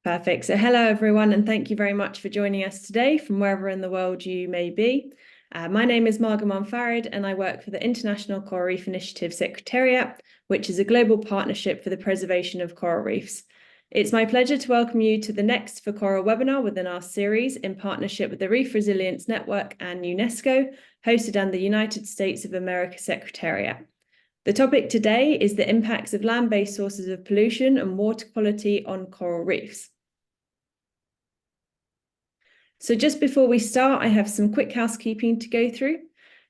Perfect. So hello, everyone, and thank you very much for joining us today from wherever in the world you may be. My name is Marga Monfarid, and I work for the International Coral Reef Initiative Secretariat, which is a global partnership for the preservation of coral reefs. It's my pleasure to welcome you to the Next for Coral webinar within our series in partnership with the Reef Resilience Network and UNESCO, hosted under the United States of America Secretariat. The topic today is the impacts of land-based sources of pollution and water quality on coral reefs. So just before we start, I have some quick housekeeping to go through.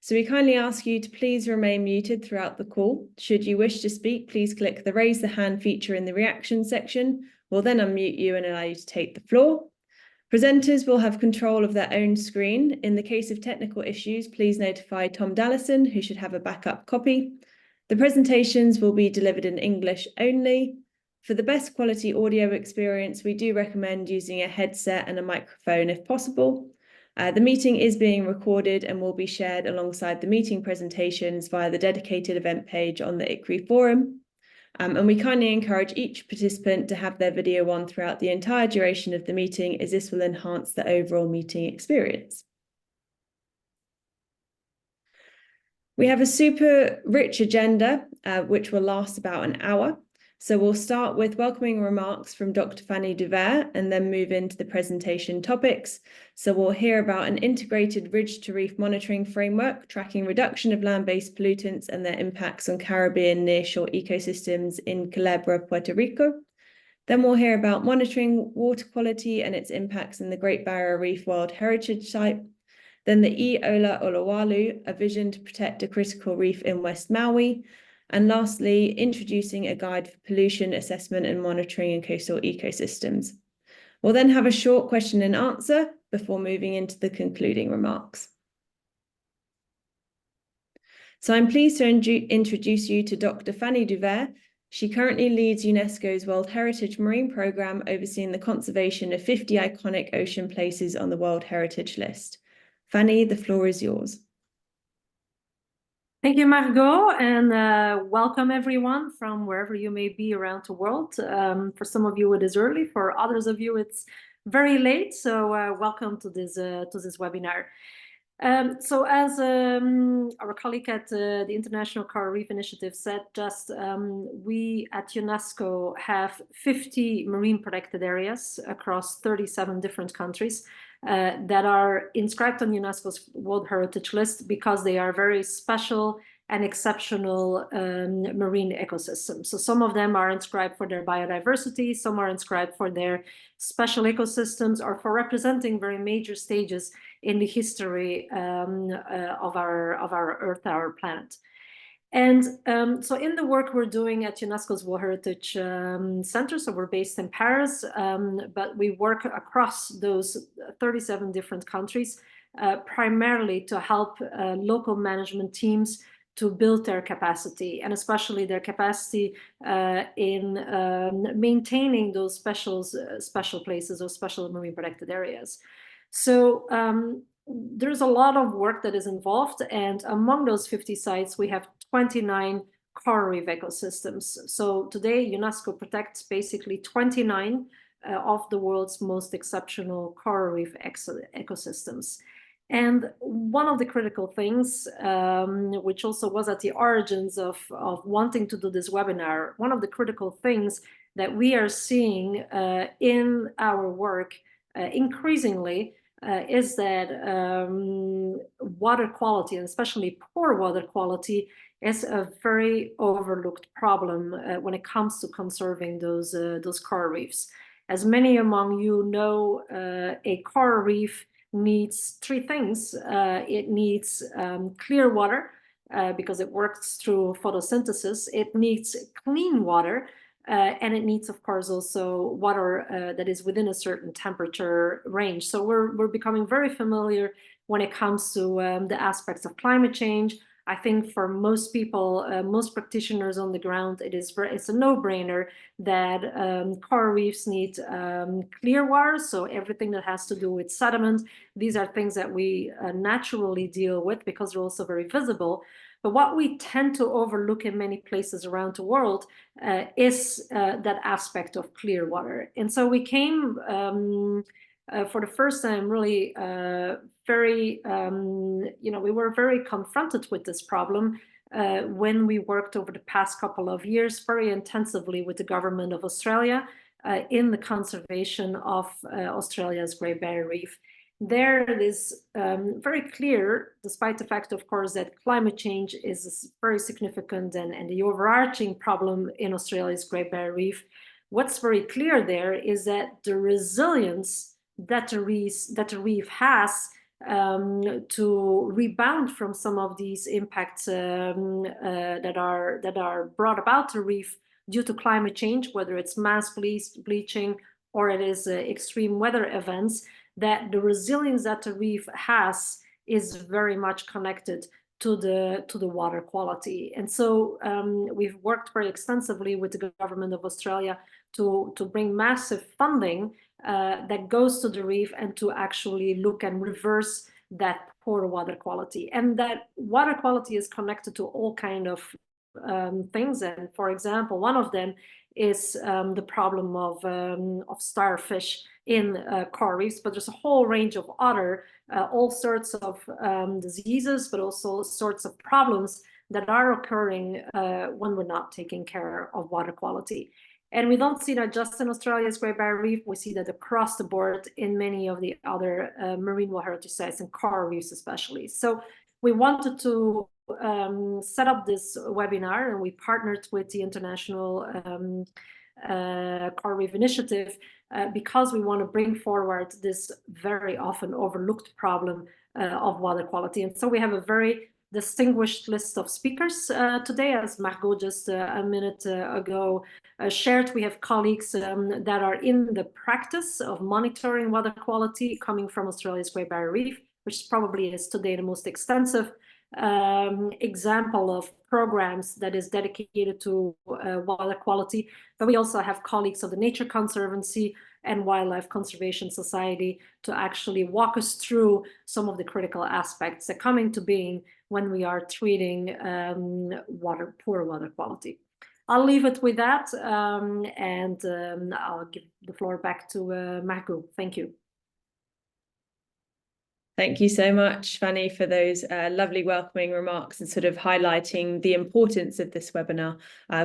So we kindly ask you to please remain muted throughout the call. Should you wish to speak, please click the raise the hand feature in the reaction section. We'll then unmute you and allow you to take the floor. Presenters will have control of their own screen. In the case of technical issues, please notify Tom Dallison, who should have a backup copy. The presentations will be delivered in English only. For the best quality audio experience, we do recommend using a headset and a microphone if possible. The meeting is being recorded and will be shared alongside the meeting presentations via the dedicated event page on the ICRI forum. And we kindly encourage each participant to have their video on throughout the entire duration of the meeting, as this will enhance the overall meeting experience. We have a super rich agenda, which will last about an hour. So we'll start with welcoming remarks from Dr. Fanny Duvert and then move into the presentation topics. So we'll hear about an integrated ridge-to-reef monitoring framework, tracking reduction of land-based pollutants and their impacts on Caribbean nearshore ecosystems in Culebra, Puerto Rico. Then we'll hear about monitoring water quality and its impacts in the Great Barrier Reef World Heritage Site. Then the E. Ola Oluwalu, a vision to protect a critical reef in West Maui. And lastly, introducing a guide for pollution assessment and monitoring in coastal ecosystems. We'll then have a short question and answer before moving into the concluding remarks. So I'm pleased to introduce you to Dr. Fanny Duvert. She currently leads UNESCO's World Heritage Marine Programme, overseeing the conservation of 50 iconic ocean places on the World Heritage List. Fanny, the floor is yours. Thank you, Margot, and welcome everyone from wherever you may be around the world. For some of you, it is early. For others of you, it's very late. So welcome to this webinar. So as our colleague at the International Coral Reef Initiative said, we at UNESCO have 50 marine protected areas across 37 different countries that are inscribed on UNESCO's World Heritage List because they are very special and exceptional marine ecosystems. So some of them are inscribed for their biodiversity, some are inscribed for their special ecosystems or for representing very major stages in the history of our Earth, our planet. And so in the work we're doing at UNESCO's World Heritage Center, so we're based in Paris, but we work across those 37 different countries, primarily to help local management teams to build their capacity, and especially their capacity in maintaining those special places or special marine protected areas. So there's a lot of work that is involved, and among those 50 sites, we have 29 coral reef ecosystems. So today, UNESCO protects basically 29 of the world's most exceptional coral reef ecosystems. And one of the critical things, which also was at the origins of wanting to do this webinar, one of the critical things that we are seeing in our work increasingly is that water quality, and especially poor water quality, is a very overlooked problem when it comes to conserving those coral reefs. As many among you know, a coral reef needs three things. It needs clear water because it works through photosynthesis. It needs clean water, and it needs, of course, also water that is within a certain temperature range. So we're becoming very familiar when it comes to the aspects of climate change. I think for most people, most practitioners on the ground, it's a no-brainer that coral reefs need clear water. So everything that has to do with sediment, these are things that we naturally deal with because they're also very visible. But what we tend to overlook in many places around the world is that aspect of clear water. And so we came for the first time really very, we were very confronted with this problem when we worked over the past couple of years very intensively with the government of Australia in the conservation of Australia's Great Barrier Reef. There it is very clear, despite the fact, of course, that climate change is very significant and the overarching problem in Australia's Great Barrier Reef. What's very clear there is that the resilience that the reef has to rebound from some of these impacts that are brought about to reef due to climate change, whether it's mass bleaching or it is extreme weather events, that the resilience that the reef has is very much connected to the water quality. And so we've worked very extensively with the government of Australia to bring massive funding that goes to the reef and to actually look and reverse that poor water quality. And that water quality is connected to all kind of things. And for example, one of them is the problem of starfish in coral reefs, but there's a whole range of other, all sorts of diseases, but also sorts of problems that are occurring when we're not taking care of water quality. And we don't see that just in Australia's Great Barrier Reef, we see that across the board in many of the other marine world heritage sites and coral reefs especially. So we wanted to set up this webinar, and we partnered with the International Coral Reef Initiative because we want to bring forward this very often overlooked problem of water quality. And so we have a very distinguished list of speakers today, as Margot just a minute ago shared. We have colleagues that are in the practice of monitoring water quality coming from Australia's Great Barrier Reef, which probably is today the most extensive example of programs that is dedicated to water quality. But we also have colleagues of the Nature Conservancy and Wildlife Conservation Society to actually walk us through some of the critical aspects that come into being when we are treating poor water quality. I'll leave it with that, and I'll give the floor back to Margot. Thank you. Thank you so much, Fanny, for those lovely welcoming remarks and sort of highlighting the importance of this webinar.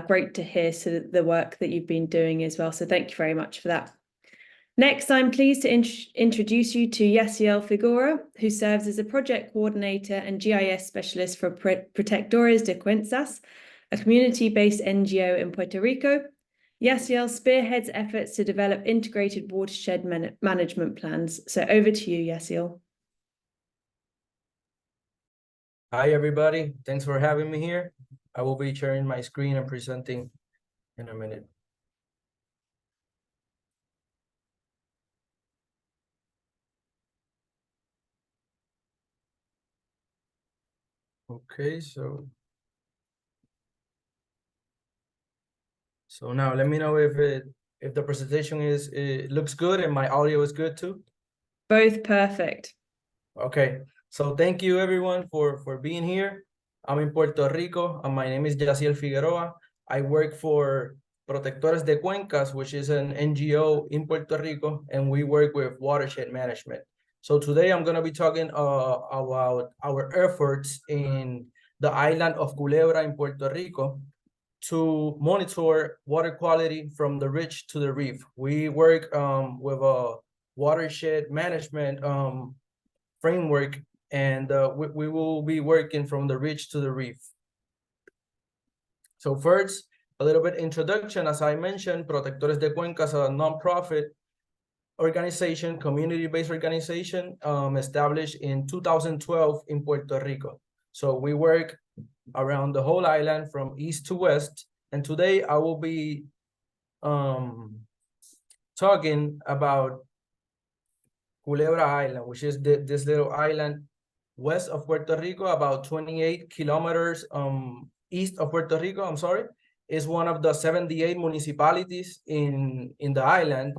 Great to hear sort of the work that you've been doing as well. So thank you very much for that. Next, I'm pleased to introduce you to Yaciel Figueroa, who serves as a project coordinator and GIS specialist for Protectores de Cuencas, a community-based NGO in Puerto Rico. Yaciel spearheads efforts to develop integrated watershed management plans. So over to you, Yaciel. Hi, everybody. Thanks for having me here. I will be sharing my screen and presenting in a minute. Okay, so now let me know if the presentation looks good and my audio is good too. Both perfect. Okay, so thank you everyone for being here. I'm in Puerto Rico and my name is Yaciel Figueroa. I work for Protectores de Cuencas, which is an NGO in Puerto Rico, and we work with watershed management. So today I'm going to be talking about our efforts in the island of Culebra in Puerto Rico to monitor water quality from the ridge to the reef. We work with a watershed management framework, and we will be working from the ridge to the reef. So first, a little bit introduction. As I mentioned, Protectores de Cuencas, a nonprofit organization, community-based organization, established in 2012 in Puerto Rico. So we work around the whole island from east to west. And today I will be talking about Culebra Island, which is this little island west of Puerto Rico, about 28 kilometers east of Puerto Rico, I'm sorry. Is one of the 78 municipalities in the island,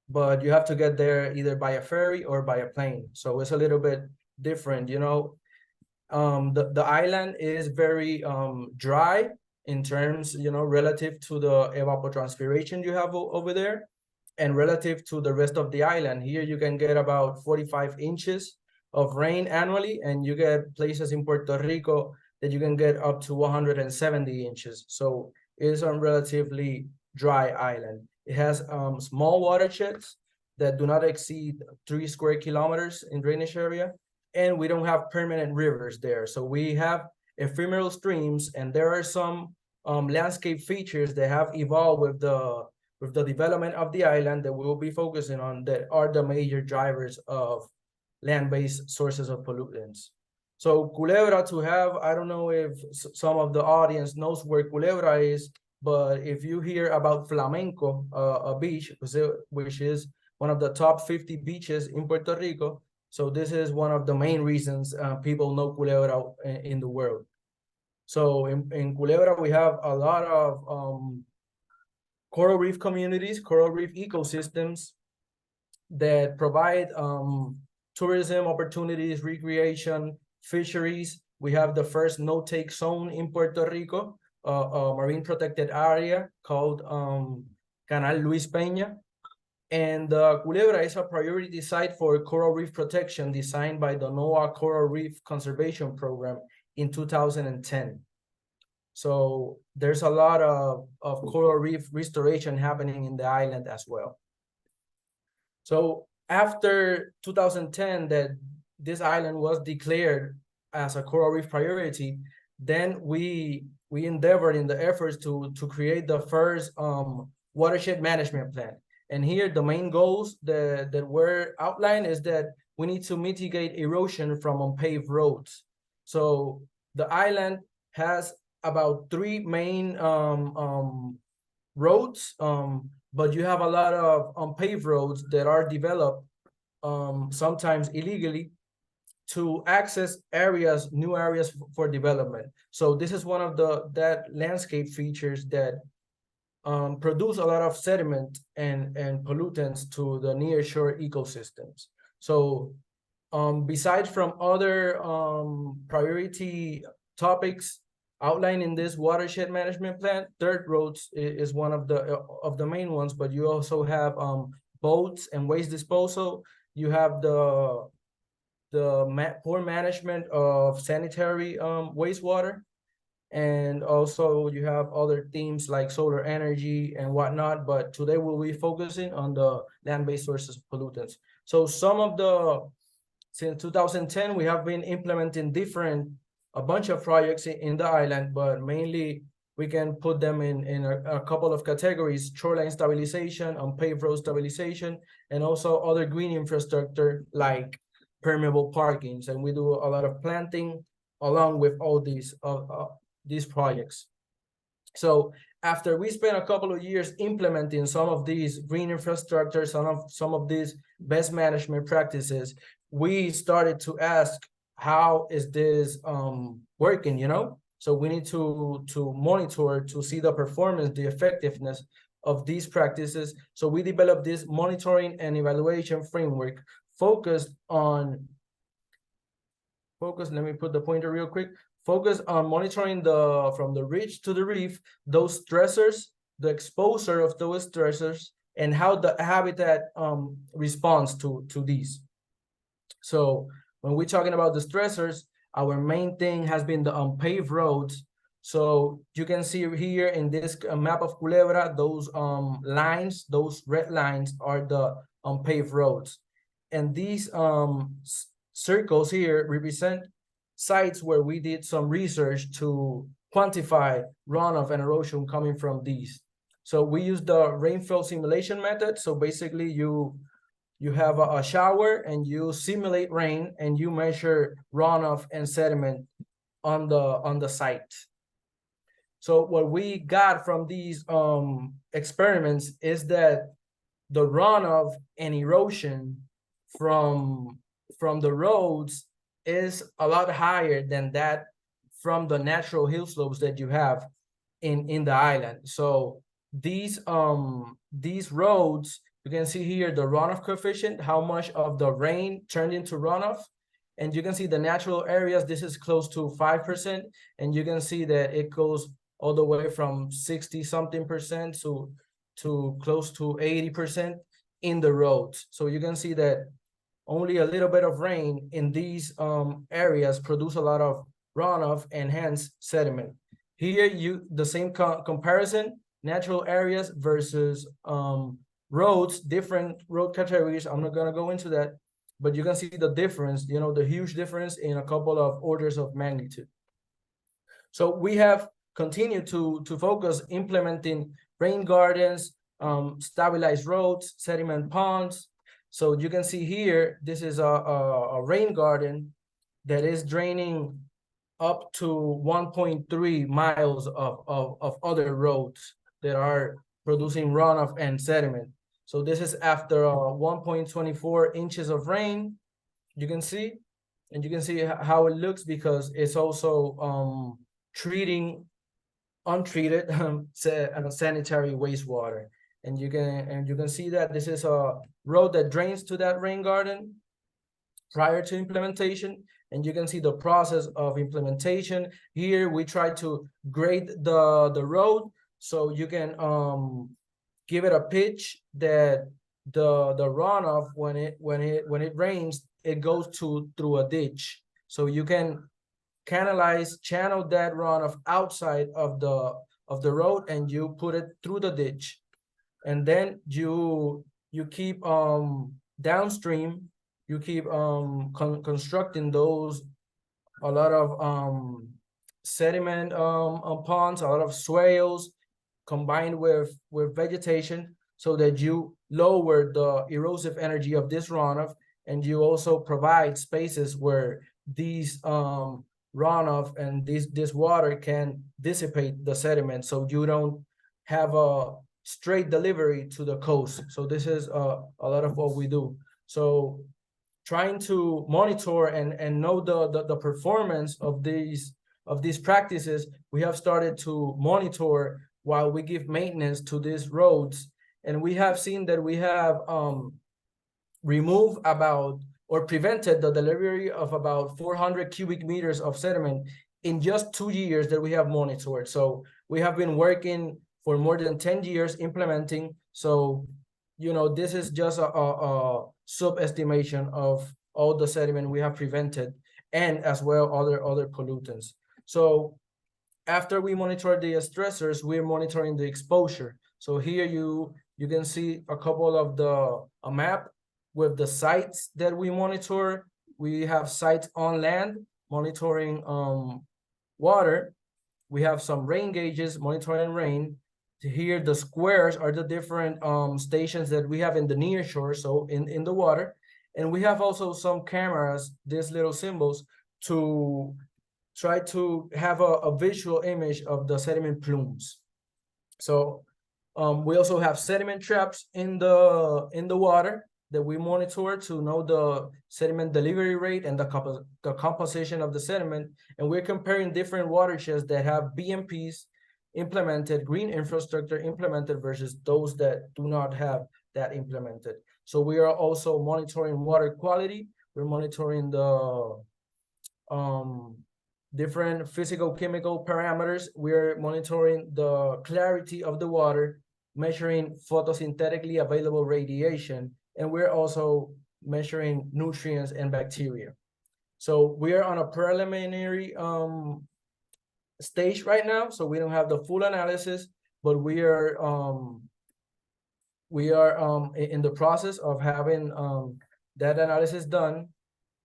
but you have to get there either by a ferry or by a plane. So it's a little bit different, you know. The island is very dry in terms, relative to the evapotranspiration you have over there, and relative to the rest of the island. Here you can get about 45 inches of rain annually, and you get places in Puerto Rico that you can get up to 170 inches. So it is a relatively dry island. It has small watersheds that do not exceed 3 square kilometers in drainage area, and we don't have permanent rivers there. So we have ephemeral streams, and there are some landscape features that have evolved with the development of the island that we will be focusing on, that are the major drivers of land-based sources of pollutants. So Culebra, to have, I don't know if some of the audience knows where Culebra is, but if you hear about Flamenco, a beach, which is one of the top 50 beaches in Puerto Rico, so this is one of the main reasons people know Culebra in the world. So in Culebra, we have a lot of coral reef communities, coral reef ecosystems that provide tourism opportunities, recreation, fisheries. We have the first no-take zone in Puerto Rico, a marine protected area called Canal Luis Peña. And Culebra is a priority site for coral reef protection designed by the NOAA Coral Reef Conservation Program in 2010. So there's a lot of coral reef restoration happening in the island as well. So after 2010, that this island was declared as a coral reef priority, then we endeavored in the efforts to create the first watershed management plan. And here the main goals that were outlined is that we need to mitigate erosion from unpaved roads. So the island has about 3 main roads, but you have a lot of unpaved roads that are developed sometimes illegally to access areas, new areas for development. So this is one of that landscape features that produce a lot of sediment and pollutants to the nearshore ecosystems. So besides from other priority topics outlined in this watershed management plan, dirt roads is one of the main ones, but you also have boats and waste disposal. You have the poor management of sanitary wastewater. And also you have other themes like solar energy and whatnot, but today we'll be focusing on the land-based sources of pollutants. So since 2010, we have been implementing a bunch of projects in the island, but mainly we can put them in a couple of categories: shoreline stabilization, unpaved road stabilization, and also other green infrastructure like permeable parkings. And we do a lot of planting along with all these projects. So after we spent a couple of years implementing some of these green infrastructure, some of these best management practices, we started to ask, how is this working, So we need to monitor to see the performance, the effectiveness of these practices. So we developed this monitoring and evaluation framework focused, let me put the pointer real quick, focus on monitoring from the ridge to the reef, those stressors, the exposure of those stressors, and how the habitat responds to these. So when we're talking about the stressors, our main thing has been the unpaved roads. So you can see here in this map of Culebra, those lines, those red lines are the unpaved roads. And these circles here represent sites where we did some research to quantify runoff and erosion coming from these. So we use the rainfall simulation method. So basically you have a shower and you simulate rain and you measure runoff and sediment on the site. So what we got from these experiments is that the runoff and erosion from the roads is a lot higher than that from the natural hill slopes that you have in the island. So these roads, you can see here the runoff coefficient, how much of the rain turned into runoff, And you can see the natural areas, this is close to 5%. And you can see that it goes all the way from 60-something% to close to 80% in the roads. So you can see that only a little bit of rain in these areas produce a lot of runoff and hence sediment. Here, the same comparison, natural areas versus roads, different road categories. I'm not gonna go into that, but you can see the difference, the huge difference in a couple of orders of magnitude. So we have continued to focus implementing rain gardens, stabilized roads, sediment ponds. So you can see here, this is a rain garden that is draining up to 1.3 miles of other roads that are producing runoff and sediment. So this is after 1.24 inches of rain, you can see, and you can see how it looks because it's also treating untreated sanitary wastewater. And you can see that this is a road that drains to that rain garden prior to implementation. And you can see the process of implementation. Here we try to grade the road so you can give it a pitch that the runoff when it rains, it goes through a ditch. So you can channel that runoff outside of the road and you put it through the ditch. And then you keep downstream, you keep constructing those, a lot of sediment ponds, a lot of swales combined with vegetation so that you lower the erosive energy of this runoff, and you also provide spaces where these runoff and this water can dissipate the sediment so you don't have a straight delivery to the coast. So this is a lot of what we do. So trying to monitor and know the performance of these practices, we have started to monitor while we give maintenance to these roads. And we have seen that we have removed or prevented the delivery of about 400 cubic meters of sediment in just 2 years that we have monitored. So we have been working for more than 10 years implementing. So, this is just a sub-estimation of all the sediment we have prevented, and as well other pollutants. So after we monitor the stressors, we're monitoring the exposure. So here you can see a couple of a map with the sites that we monitor. We have sites on land monitoring water. We have some rain gauges monitoring rain. Here the squares are the different stations that we have in the near shore, so in the water. And we have also some cameras, these little symbols, to try to have a visual image of the sediment plumes. So we also have sediment traps in the water that we monitor to know the sediment delivery rate and the composition of the sediment. And we're comparing different watersheds that have BMPs implemented, green infrastructure implemented, versus those that do not have that implemented. So we are also monitoring water quality. We're monitoring the different physical chemical parameters. We're monitoring the clarity of the water, measuring photosynthetically available radiation, and we're also measuring nutrients and bacteria. So we are on a preliminary stage right now, so we don't have the full analysis, but we are in the process of having that analysis done.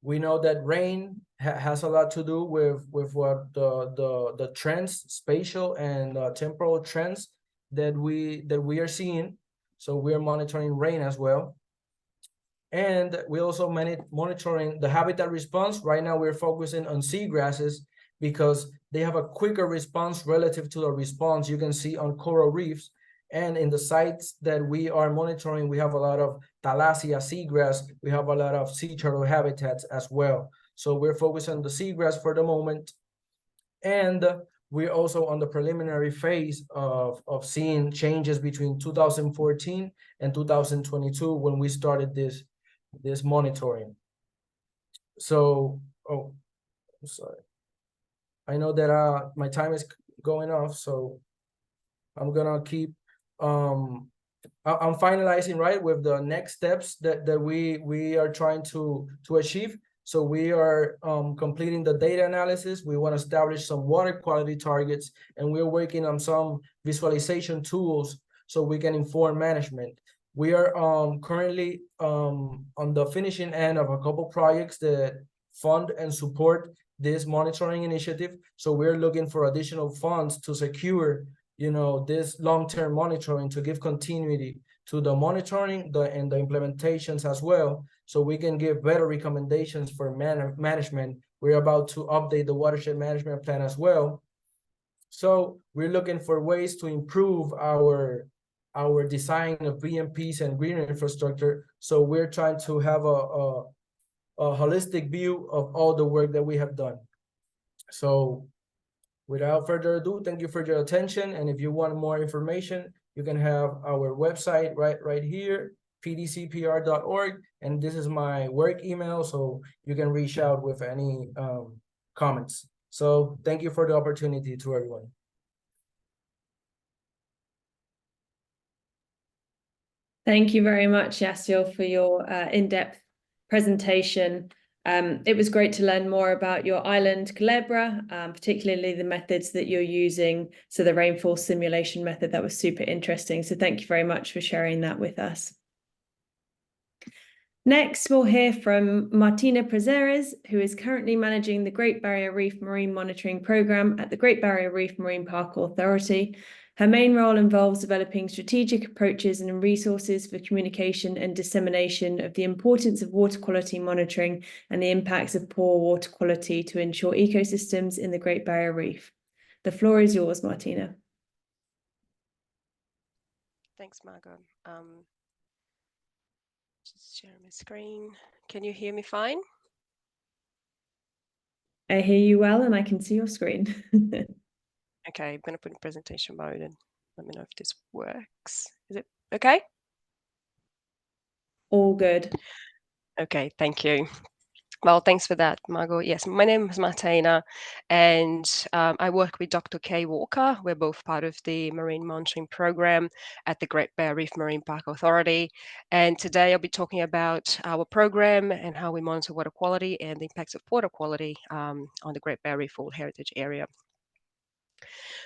We know that rain has a lot to do with what the trends, spatial and temporal trends that we are seeing. So we are monitoring rain as well. And we also monitoring the habitat response. Right now we're focusing on seagrasses because they have a quicker response relative to the response you can see on coral reefs. And in the sites that we are monitoring, we have a lot of thalassia seagrass. We have a lot of sea turtle habitats as well. So we're focused on the seagrass for the moment. And we're also on the preliminary phase of seeing changes between 2014 and 2022 when we started this monitoring. So, oh, I'm sorry. I know that my time is going off, so I'm gonna keep I'm finalizing right with the next steps that we are trying to achieve. So we are completing the data analysis. We want to establish some water quality targets, and we're working on some visualization tools so we can inform management. We are currently on the finishing end of a couple projects that fund and support this monitoring initiative. So we're looking for additional funds to secure this long-term monitoring to give continuity to the monitoring and the implementations as well, so we can give better recommendations for management. We're about to update the watershed management plan as well. So we're looking for ways to improve our design of BMPs and green infrastructure. So we're trying to have a holistic view of all the work that we have done. So without further ado, thank you for your attention. And if you want more information, you can have our website right here, pdcpr.org. And this is my work email, so you can reach out with any comments. So thank you for the opportunity to everyone. Thank you very much, Yasil, for your in-depth presentation. It was great to learn more about your island, Culebra, particularly the methods that you're using. So the rainfall simulation method, that was super interesting. So thank you very much for sharing that with us. Next, we'll hear from Martina Prazeres, who is currently managing the Great Barrier Reef Marine Monitoring Programme at the Great Barrier Reef Marine Park Authority. Her main role involves developing strategic approaches and resources for communication and dissemination of the importance of water quality monitoring and the impacts of poor water quality to ensure ecosystems in the Great Barrier Reef. The floor is yours, Martina. Thanks, Margot. Just share my screen. Can you hear me fine? I hear you well, and I can see your screen. Okay, I'm going to put in presentation mode and let me know if this works. Is it okay? All good. Okay, thank you. Well, thanks for that, Margot. Yes, my name is Martina, and I work with Dr. Kay Walker. We're both part of the Marine Monitoring Program at the Great Barrier Reef Marine Park Authority. And today I'll be talking about our program and how we monitor water quality and the impacts of water quality on the Great Barrier Reef World Heritage Area.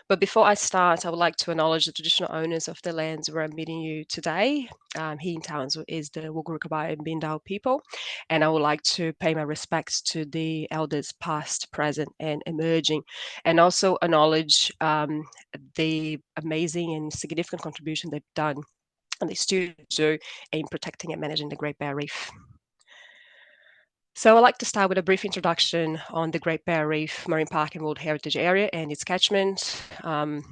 But before I start, I would like to acknowledge the traditional owners of the lands where I'm meeting you today. Here in Townsville is the Wugurukaba and Bindal people, and I would like to pay my respects to the elders past, present, and emerging, and also acknowledge the amazing and significant contribution they've done and they still do in protecting and managing the Great Barrier Reef. So I'd like to start with a brief introduction on the Great Barrier Reef Marine Park and World Heritage Area and its catchment. I'm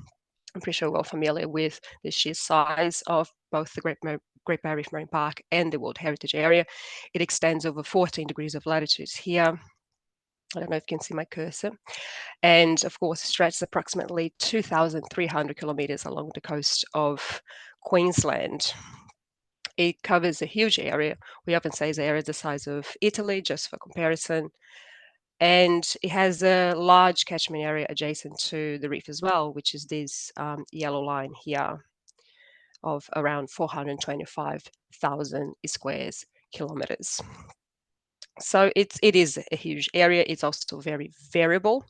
pretty sure we're all familiar with the sheer size of both the Great Barrier Reef Marine Park and the World Heritage Area. It extends over 14 degrees of latitude here. I don't know if you can see my cursor. And of course, it stretches approximately 2,300 kilometers along the coast of Queensland. It covers a huge area. We often say the area is the size of Italy, just for comparison. And it has a large catchment area adjacent to the reef as well, which is this yellow line here of around 425,000 square kilometers. So it is a huge area. It's also very variable.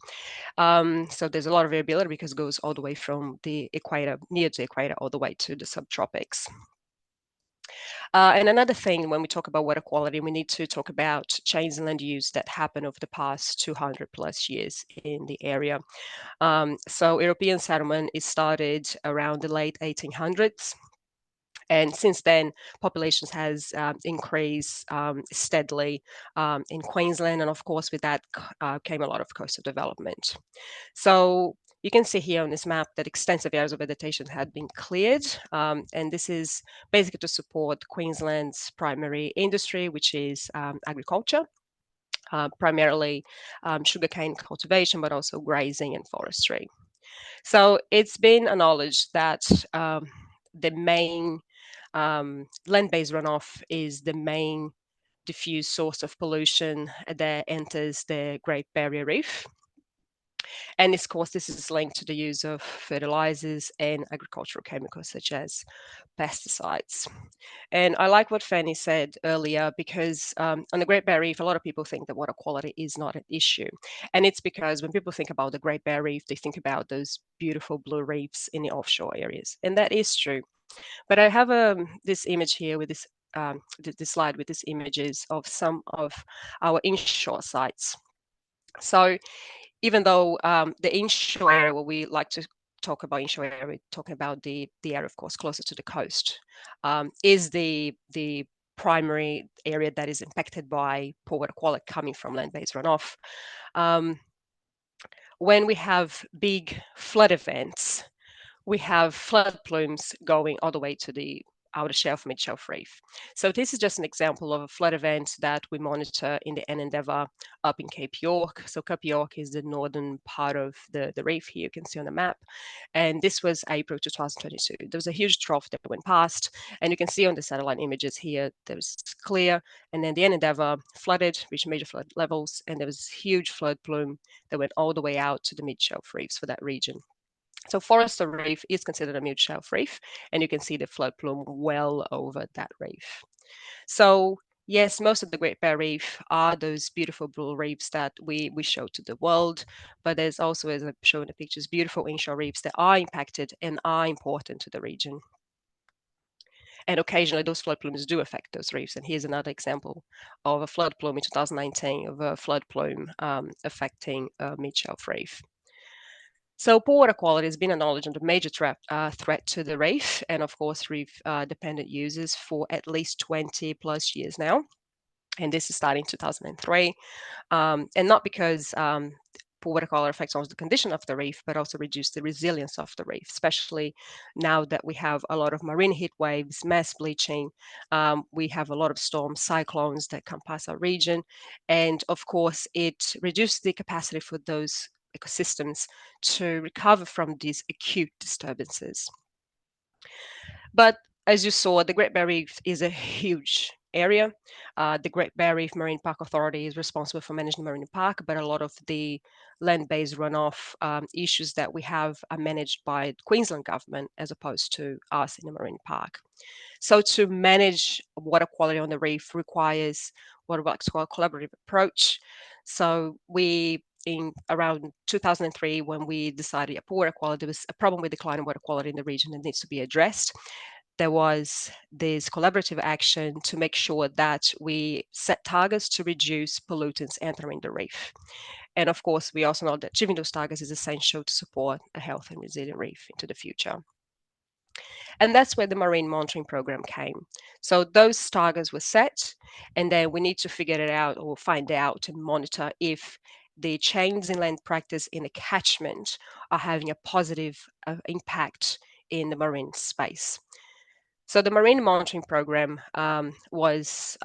So there's a lot of variability because it goes all the way from the equator, near the equator, all the way to the subtropics. And another thing, when we talk about water quality, we need to talk about changes in land use that happened over the past 200 plus years in the area. So European settlement is started around the late 1800s. And since then, populations has increased steadily in Queensland. And of course, with that came a lot of coastal development. So you can see here on this map that extensive areas of vegetation had been cleared. And this is basically to support Queensland's primary industry, which is agriculture, primarily sugarcane cultivation, but also grazing and forestry. So it's been acknowledged that the main land-based runoff is the main diffuse source of pollution that enters the Great Barrier Reef. And of course, this is linked to the use of fertilizers and agricultural chemicals such as pesticides. And I like what Fanny said earlier, because on the Great Barrier Reef, a lot of people think that water quality is not an issue. And it's because when people think about the Great Barrier Reef, they think about those beautiful blue reefs in the offshore areas. And that is true. But I have this image here with this slide with these images of some of our inshore sites. So even though the inshore area, where we like to talk about inshore area, we're talking about the area, of course, closer to the coast, is the primary area that is impacted by poor water quality coming from land-based runoff. When we have big flood events, we have flood plumes going all the way to the outer shelf, mid-shelf reef. So this is just an example of a flood event that we monitor in the Endeavour up in Cape York. So Cape York is the northern part of the reef here, you can see on the map. And this was April 2022. There was a huge trough that went past, and you can see on the satellite images here, there was clear, and then the Endeavour flooded, reached major flood levels, and there was huge flood plume that went all the way out to the mid-shelf reefs for that region. So Forester Reef is considered a mid-shelf reef, and you can see the flood plume well over that reef. So yes, most of the Great Barrier Reef are those beautiful blue reefs that we show to the world, but there's also, as I've shown in the pictures, beautiful inshore reefs that are impacted and are important to the region. And occasionally those flood plumes do affect those reefs. And here's another example of a flood plume in 2019, of a flood plume affecting a mid-shelf reef. So poor water quality has been acknowledged as a major threat to the reef, and of course reef-dependent users for at least 20 plus years now. And this is starting in 2003. And not because poor water quality affects also the condition of the reef, but also reduce the resilience of the reef, especially now that we have a lot of marine heat waves, mass bleaching. We have a lot of storms, cyclones that come past our region. And of course, it reduces the capacity for those ecosystems to recover from these acute disturbances. But as you saw, the Great Barrier Reef is a huge area. The Great Barrier Reef Marine Park Authority is responsible for managing the marine park, but a lot of the land-based runoff issues that we have are managed by the Queensland government as opposed to us in the marine park. So to manage water quality on the reef requires what we like to call a collaborative approach. So we, in around 2003, when we decided poor water quality, there was a problem with declining water quality in the region that needs to be addressed. There was this collaborative action to make sure that we set targets to reduce pollutants entering the reef. And of course, we also know that achieving those targets is essential to support a healthy and resilient reef into the future. And that's where the marine monitoring program came. So those targets were set, and then we need to figure it out or find out and monitor if the changes in land practice in the catchment are having a positive impact in the marine space. So the marine monitoring program was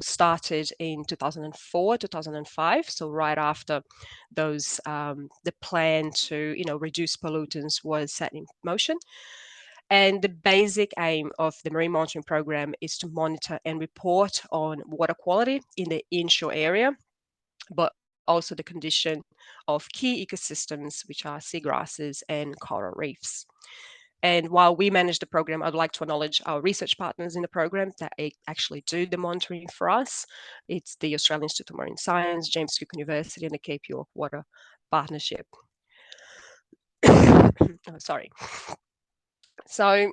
started in 2004, 2005. So right after those, the plan to reduce pollutants was set in motion. And the basic aim of the marine monitoring program is to monitor and report on water quality in the inshore area, but also the condition of key ecosystems, which are seagrasses and coral reefs. And while we manage the program, I'd like to acknowledge our research partners in the program that actually do the monitoring for us. It's the Australian Institute of Marine Science, James Cook University, and the Cape York Water Partnership. Oh, sorry. So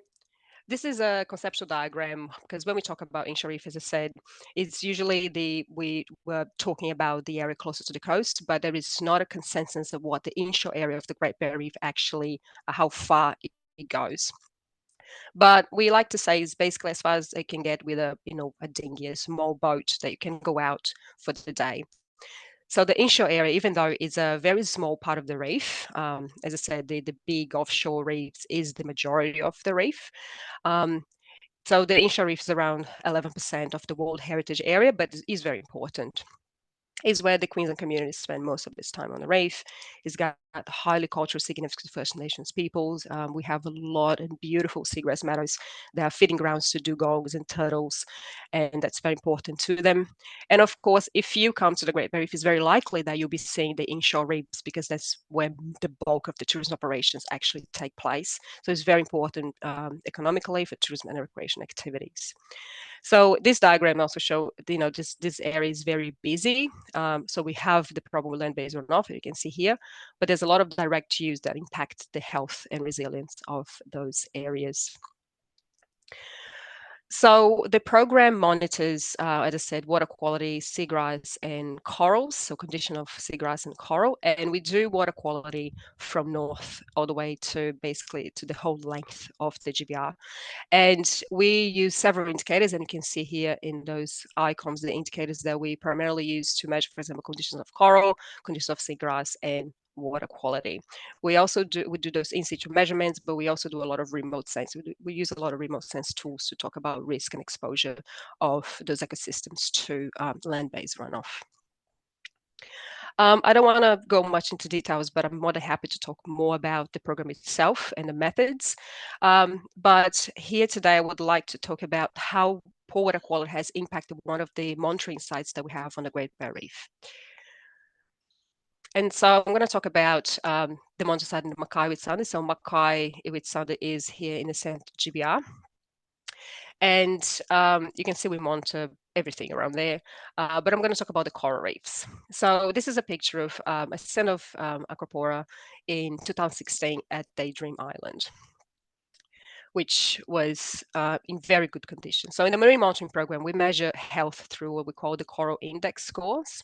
this is a conceptual diagram, because when we talk about inshore reef, as I said, it's usually we were talking about the area closer to the coast, but there is not a consensus of what the inshore area of the Great Barrier Reef actually, how far it goes. But we like to say is basically as far as it can get with a dinghy, a small boat that you can go out for the day. So the inshore area, even though it's a very small part of the reef, as I said, the big offshore reefs is the majority of the reef. So the inshore reef is around 11% of the World Heritage Area, but it is very important. is where the Queensland community spend most of its time on the reef. It's got highly cultural significant First Nations peoples. We have a lot of beautiful seagrass meadows. They are feeding grounds to dugongs and turtles, and that's very important to them. And of course, if you come to the Great Barrier Reef, it's very likely that you'll be seeing the inshore reefs, because that's where the bulk of the tourism operations actually take place. So it's very important economically for tourism and recreation activities. So this diagram also shows, this area is very busy. So we have the probable land-based runoff, you can see here, but there's a lot of direct use that impact the health and resilience of those areas. So the program monitors, as I said, water quality, seagrass and corals, so condition of seagrass and coral, and we do water quality from north all the way to basically to the whole length of the GBR. And we use several indicators, and you can see here in those icons the indicators that we primarily use to measure, for example, conditions of coral, conditions of seagrass, and water quality. We also do those in situ measurements, but we also do a lot of remote sense. We use a lot of remote sense tools to talk about risk and exposure of those ecosystems to land-based runoff. I don't want to go much into details, but I'm more than happy to talk more about the program itself and the methods. But here today, I would like to talk about how poor water quality has impacted one of the monitoring sites that we have on the Great Barrier Reef. And so I'm going to talk about the monitor site in Mackay-Whitsunday. So Mackay-Whitsunday is here in the centre GBR. And you can see we monitor everything around there, but I'm going to talk about the coral reefs. So this is a picture of a center of Acropora in 2016 at Daydream Island, which was in very good condition. So in the marine monitoring program, we measure health through what we call the coral index scores.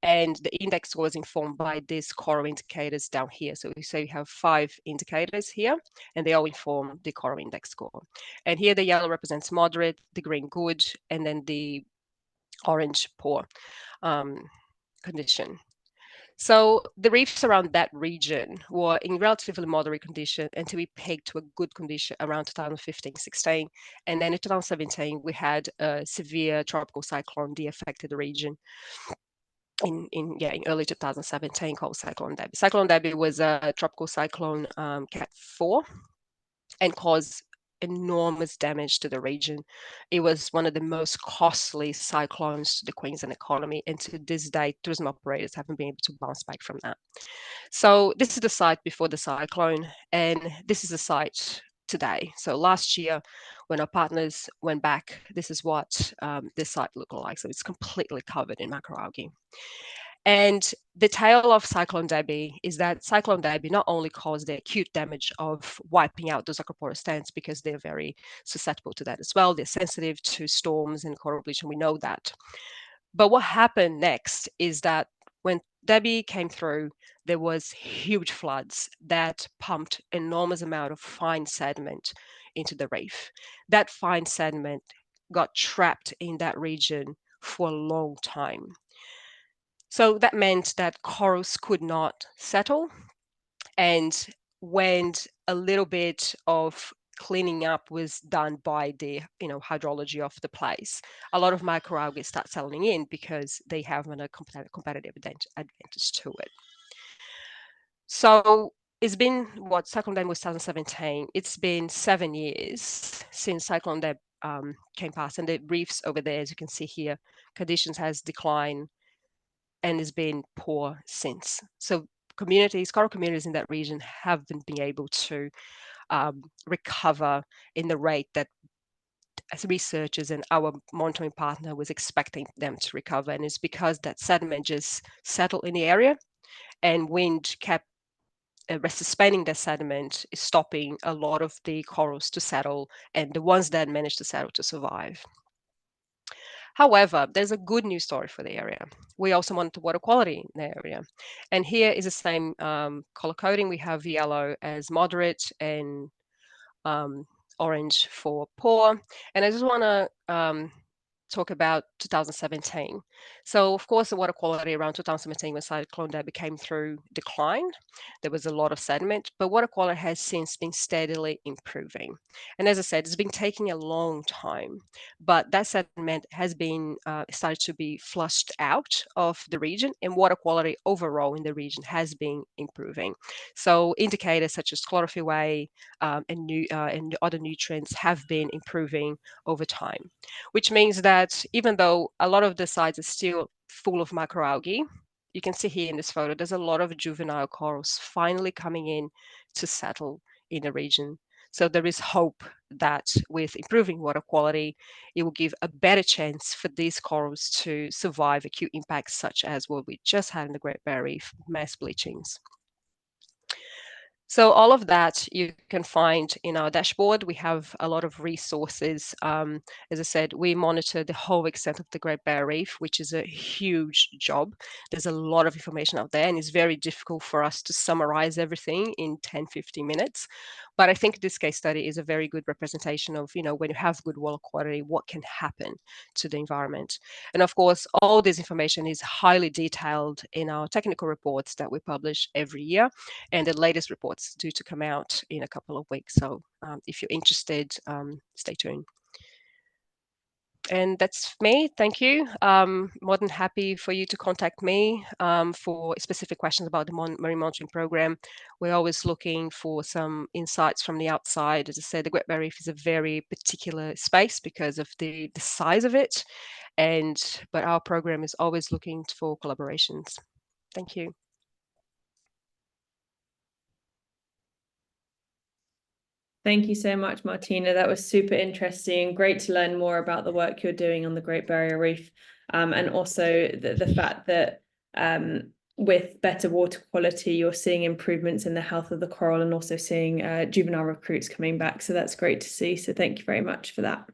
And the index score is informed by these coral indicators down here. So we say we have 5 indicators here, and they all inform the coral index score. And here the yellow represents moderate, the green good, and then the orange poor condition. So the reefs around that region were in relatively moderate condition until we peaked to a good condition around 2015-16. And then in 2017, we had a severe tropical cyclone that affected the region in early 2017 called Cyclone Debbie. Cyclone Debbie was a tropical cyclone Cat 4 and caused enormous damage to the region. It was one of the most costly cyclones to the Queensland economy, and to this day, tourism operators haven't been able to bounce back from that. So this is the site before the cyclone, and this is the site today. So last year, when our partners went back, this is what this site looked like. So it's completely covered in macroalgae. And the tale of Cyclone Debbie is that Cyclone Debbie not only caused the acute damage of wiping out those Acropora stands, because they're very susceptible to that as well. They're sensitive to storms and coral bleaching, we know that. But what happened next is that when Debbie came through, there was huge floods that pumped enormous amount of fine sediment into the reef. That fine sediment got trapped in that region for a long time. So that meant that corals could not settle. And when a little bit of cleaning up was done by the hydrology of the place, a lot of microalgae start settling in because they have a competitive advantage to it. So it's been Cyclone Debbie was 2017. It's been 7 years since Cyclone Debbie came past, and the reefs over there, as you can see here, conditions has declined and has been poor since. So coral communities in that region haven't been able to recover in the rate that as researchers and our monitoring partner was expecting them to recover. And it's because that sediment just settled in the area, and wind kept suspending the sediment, is stopping a lot of the corals to settle, and the ones that managed to settle to survive. However, there's a good news story for the area. We also monitor water quality in the area. And here is the same color coding. We have yellow as moderate and orange for poor. And I just want to talk about 2017. So of course, the water quality around 2017 when Cyclone Debbie came through declined. There was a lot of sediment, but water quality has since been steadily improving. And as I said, it's been taking a long time, but that sediment has been started to be flushed out of the region, and water quality overall in the region has been improving. So indicators such as chlorophyll A and other nutrients have been improving over time, which means that even though a lot of the sites are still full of microalgae, you can see here in this photo, there's a lot of juvenile corals finally coming in to settle in the region. So there is hope that with improving water quality, it will give a better chance for these corals to survive acute impacts such as what we just had in the Great Barrier Reef, mass bleachings. So all of that you can find in our dashboard. We have a lot of resources. As I said, we monitor the whole extent of the Great Barrier Reef, which is a huge job. There's a lot of information out there, and it's very difficult for us to summarize everything in 10, 15 minutes. But I think this case study is a very good representation of, when you have good water quality, what can happen to the environment. And of course, all this information is highly detailed in our technical reports that we publish every year. And the latest reports due to come out in a couple of weeks. So if you're interested, stay tuned. And that's me. Thank you. More than happy for you to contact me for specific questions about the marine monitoring program. We're always looking for some insights from the outside. As I said, the Great Barrier Reef is a very particular space because of the size of it. But our program is always looking for collaborations. Thank you. Thank you so much, Martina. That was super interesting. Great to learn more about the work you're doing on the Great Barrier Reef, and also the fact that with better water quality, you're seeing improvements in the health of the coral and also seeing juvenile recruits coming back. So that's great to see. So thank you very much for that.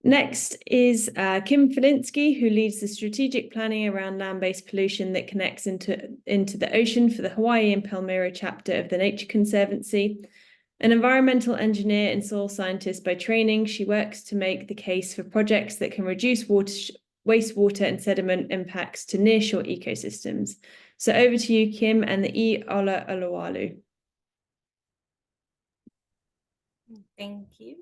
Next is Kim Felinsky, who leads the strategic planning around land-based pollution that connects into the ocean for the Hawaii and Palmyra chapter of the Nature Conservancy. An environmental engineer and soil scientist by training, she works to make the case for projects that can reduce wastewater and sediment impacts to nearshore ecosystems. So over to you, Kim, and the I Ola Oluwalu. Thank you.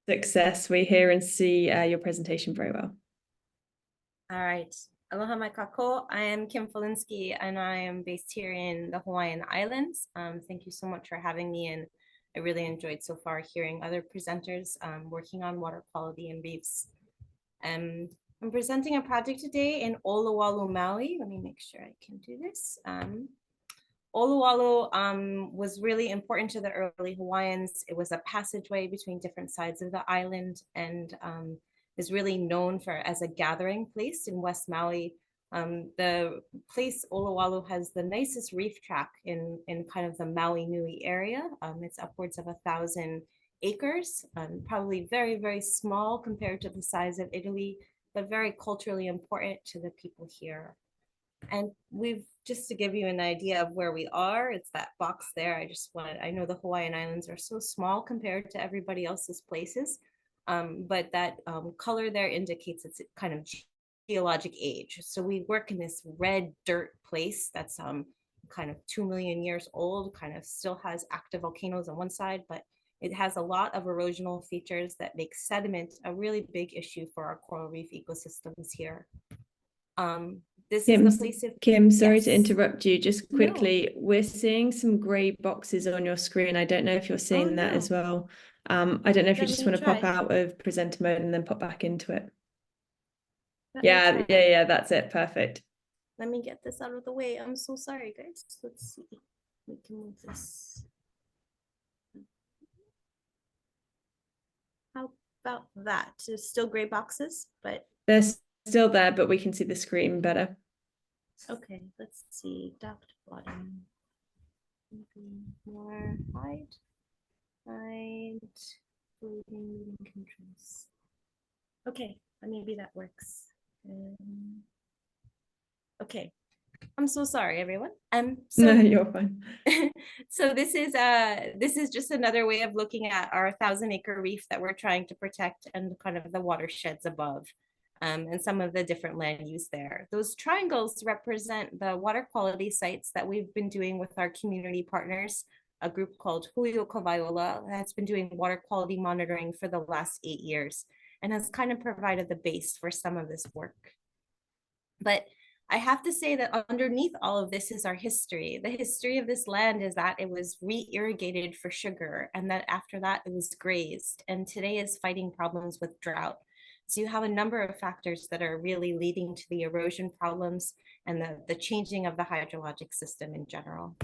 Success. We hear and see your presentation very well. All right. Aloha mai kako. I am Kim Felinsky, and I am based here in the Hawaiian Islands. Thank you so much for having me, and I really enjoyed so far hearing other presenters working on water quality and reefs. I'm presenting a project today in Oluwalu, Maui. Let me make sure I can do this. Oluwalu was really important to the early Hawaiians. It was a passageway between different sides of the island, and is really known as a gathering place in West Maui. The place Oluwalu has the nicest reef track in kind of the Maui Nui area. It's upwards of 1,000 acres, probably very, very small compared to the size of Italy, but very culturally important to the people here. And just to give you an idea of where we are, it's that box there. I know the Hawaiian Islands are so small compared to everybody else's places, but that color there indicates its kind of geologic age. So we work in this red dirt place that's kind of 2 million years old, kind of still has active volcanoes on one side, but it has a lot of erosional features that make sediment a really big issue for our coral reef ecosystems here. This is the place Kim, sorry to interrupt you. Just quickly, we're seeing some grey boxes on your screen. I don't know if you're seeing that as well. I don't know if you just want to pop out of presenter mode and then pop back into it. Yeah, that's it. Perfect. Let me get this out of the way. I'm so sorry, guys. Let's see. We can move this. How about that? There's still gray boxes, but they're still there, but we can see the screen better. Okay, let's see. Docked bottom. Maybe more hide. Controls. Okay, Maybe that works. Okay, I'm so sorry, everyone. No, you're fine. So this is just another way of looking at our 1,000-acre reef that we're trying to protect and kind of the watersheds above, and some of the different land use there. Those triangles represent the water quality sites that we've been doing with our community partners, a group called Huyo Kavaiola that's been doing water quality monitoring for the last 8 years and has kind of provided the base for some of this work. But I have to say that underneath all of this is our history. The history of this land is that it was re-irrigated for sugar, and that after that it was grazed, and today is fighting problems with drought. So you have a number of factors that are really leading to the erosion problems and the changing of the hydrologic system in general.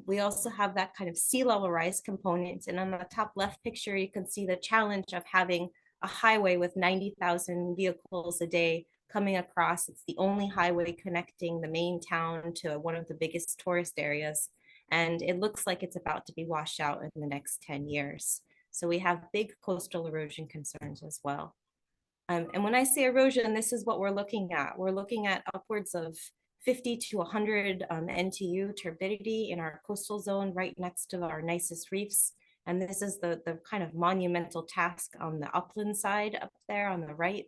We also have that kind of sea level rise component. And on the top left picture, you can see the challenge of having a highway with 90,000 vehicles a day coming across. It's the only highway connecting the main town to one of the biggest tourist areas. And it looks like it's about to be washed out in the next 10 years. So we have big coastal erosion concerns as well. And when I say erosion, this is what we're looking at. We're looking at upwards of 50 to 100 NTU turbidity in our coastal zone right next to our nicest reefs. And this is the kind of monumental task on the upland side up there on the right.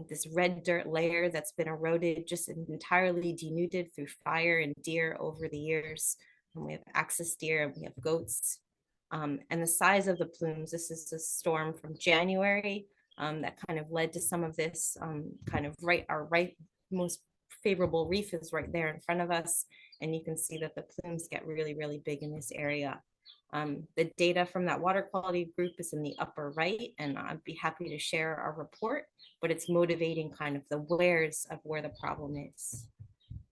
This red dirt layer that's been eroded, just entirely denuded through fire and deer over the years. And we have axis deer and we have goats. And the size of the plumes, this is a storm from January that kind of led to some of this kind of our most favorable reef is right there in front of us. And you can see that the plumes get really, really big in this area. The data from that water quality group is in the upper right, and I'd be happy to share our report, but it's motivating kind of the wheres of where the problem is.